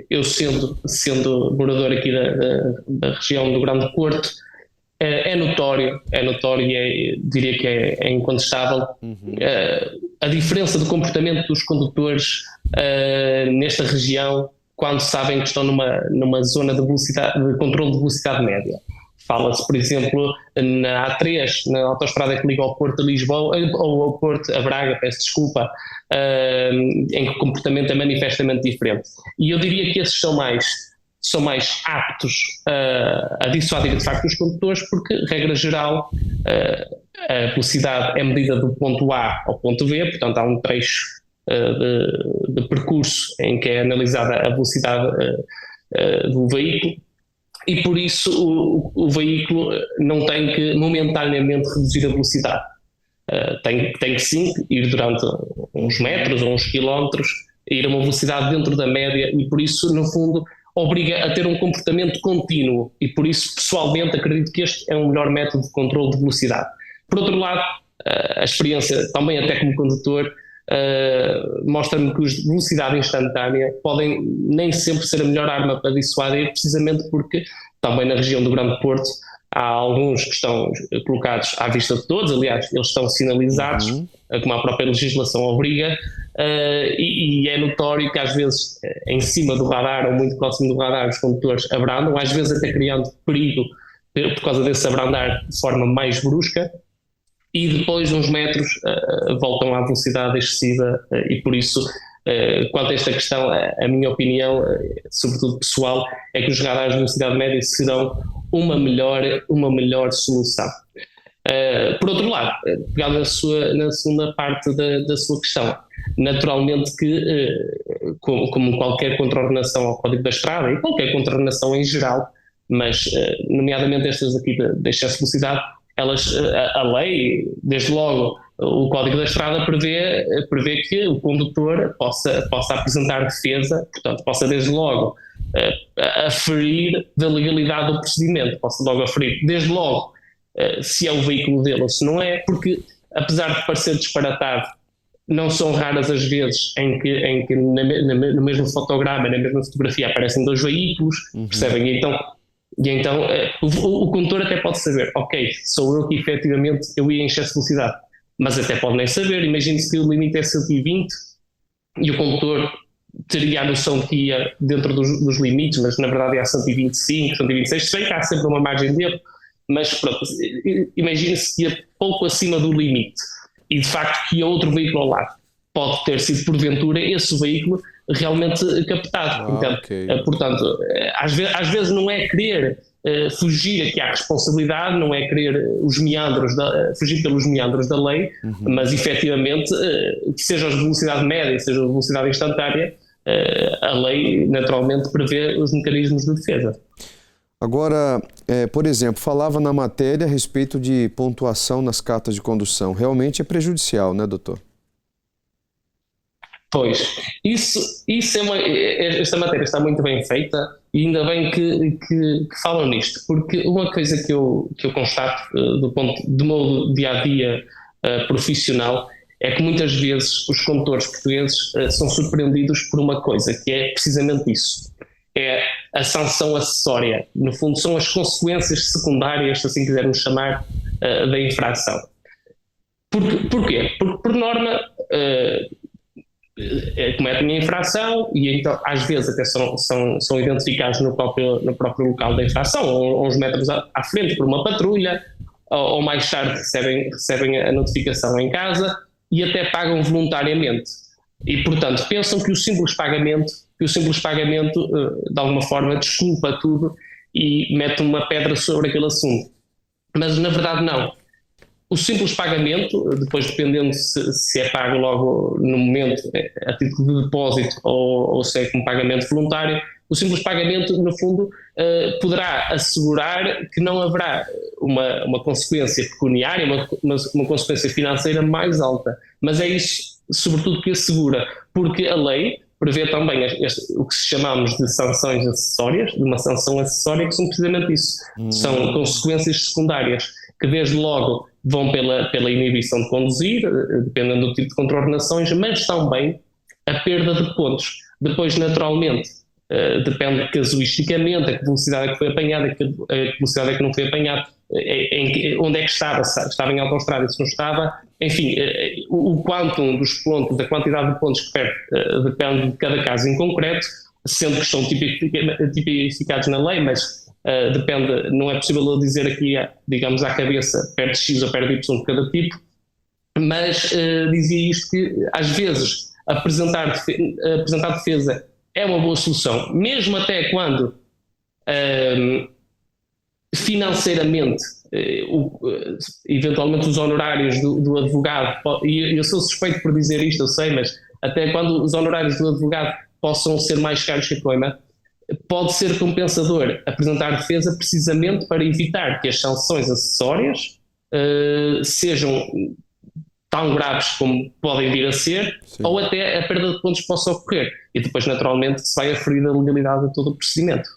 Eu sendo morador aqui da região do Grande Porto, é notório e diria que é incontestável Uhum. a diferença de comportamento dos condutores nesta região quando sabem que estão numa zona de velocidade, de controle de velocidade média. Fala-se, por exemplo, na A3, na autoestrada que liga ao Porto de Lisboa, ou ao Porto, a Braga, peço desculpa, em que o comportamento é manifestamente diferente. E eu diria que esses são mais aptos a dissuadir de facto os condutores, porque, regra geral, a velocidade é medida do ponto A ao ponto B, portanto há um trecho de percurso em que é analisada a velocidade do veículo, e por isso o veículo não tem que momentaneamente reduzir a velocidade. Tem que sim ir durante uns metros ou uns quilómetros, ir a uma velocidade dentro da média, e por isso, no fundo, obriga a ter um comportamento contínuo, e por isso, pessoalmente, acredito que este é um melhor método de controle de velocidade. Por outro lado, a experiência, também até como condutor, mostra-me que os de velocidade instantânea podem nem sempre ser a melhor arma para dissuadir, precisamente porque também na região do Grande Porto há alguns que estão colocados à vista de todos, aliás, eles estão sinalizados, Uhum. como a própria legislação obriga, e é notório que às vezes em cima do radar ou muito próximo do radar os condutores abrandam, às vezes até criando perigo por causa desse abrandar de forma mais brusca, e depois uns metros voltam à velocidade excessiva, e por isso, quanto a esta questão, a minha opinião, sobretudo pessoal, é que os radares de velocidade média serão uma melhor solução. Por outro lado, pegando na segunda parte da sua questão, naturalmente que, como qualquer contraordenação ao Código da Estrada e qualquer contraordenação em geral, mas nomeadamente estas aqui da excesso de velocidade, a lei, desde logo o Código da Estrada prevê que o condutor possa apresentar defesa, portanto, possa desde logo aferir da legalidade do procedimento, possa logo aferir desde logo se é o veículo dele ou se não é, porque apesar de parecer disparatado, não são raras as vezes em que no mesmo fotograma, na mesma fotografia aparecem dois veículos, Uhum. percebem? E então o condutor até pode saber, ok, sou eu que efetivamente eu ia em excesso de velocidade, mas até pode nem saber. Imagine-se que o limite é 120 e o condutor teria a noção que ia dentro dos limites, mas na verdade é a 125, 126, se bem que há sempre uma margem de erro, mas pronto, imagine-se que ia pouco acima do limite e de facto que ia outro veículo ao lado. Pode ter sido porventura esse veículo realmente captado. Ah, Então, ok. portanto, às vezes não é querer fugir aqui à responsabilidade, não é querer fugir pelos meandros da lei, Uhum. mas efetivamente, que seja a velocidade média, seja a velocidade instantânea, a lei naturalmente prevê os mecanismos de defesa. Agora, por exemplo, falava na matéria a respeito de pontuação nas cartas de condução. Realmente é prejudicial, né, doutor? Pois, isso esta matéria está muito bem feita, e ainda bem que falam nisto, porque uma coisa que eu constato do meu dia-a-dia profissional é que muitas vezes os condutores portugueses são surpreendidos por uma coisa, que é precisamente isso. É a sanção acessória. No fundo, são as consequências secundárias, se assim quisermos chamar, da infração. Porquê? Porque, por norma, cometem a infração e então às vezes até são identificados no próprio local da infração, ou uns metros à frente por uma patrulha, ou mais tarde recebem a notificação em casa e até pagam voluntariamente. E portanto pensam que o simples pagamento de alguma forma desculpa tudo e mete uma pedra sobre aquele assunto. Mas na verdade não. O simples pagamento, depois dependendo se é pago logo no momento, a título de depósito, ou se é como pagamento voluntário, o simples pagamento, no fundo, poderá assegurar que não haverá uma consequência pecuniária, uma consequência financeira mais alta. Mas é isso, sobretudo, que assegura, porque a lei prevê também o que chamamos de sanções acessórias, de uma sanção acessória, que são precisamente isso. São Hum. consequências secundárias que desde logo vão pela inibição de conduzir, dependendo do tipo de contraordenações, mas também a perda de pontos. Depois, naturalmente, depende casuisticamente a que velocidade é que foi apanhada, a que velocidade é que não foi apanhada, onde é que estava, se estava em autoestrada, se não estava, enfim, o quantum dos pontos, a quantidade de pontos que perde, depende de cada caso em concreto, sendo que estão tipificados na lei, mas depende, não é possível dizer aqui, digamos, à cabeça, perde X ou perde Y de cada tipo, mas dizia isto que às vezes apresentar defesa é uma boa solução, mesmo até quando financeiramente eventualmente os honorários do advogado, e eu sou suspeito por dizer isto, eu sei, mas até quando os honorários do advogado possam ser mais caros que a coima, pode ser compensador apresentar defesa precisamente para evitar que as sanções acessórias sejam tão graves como podem vir a ser, sim, ou até a perda de pontos possa ocorrer. E depois, naturalmente, se vai aferir a legalidade de todo o procedimento.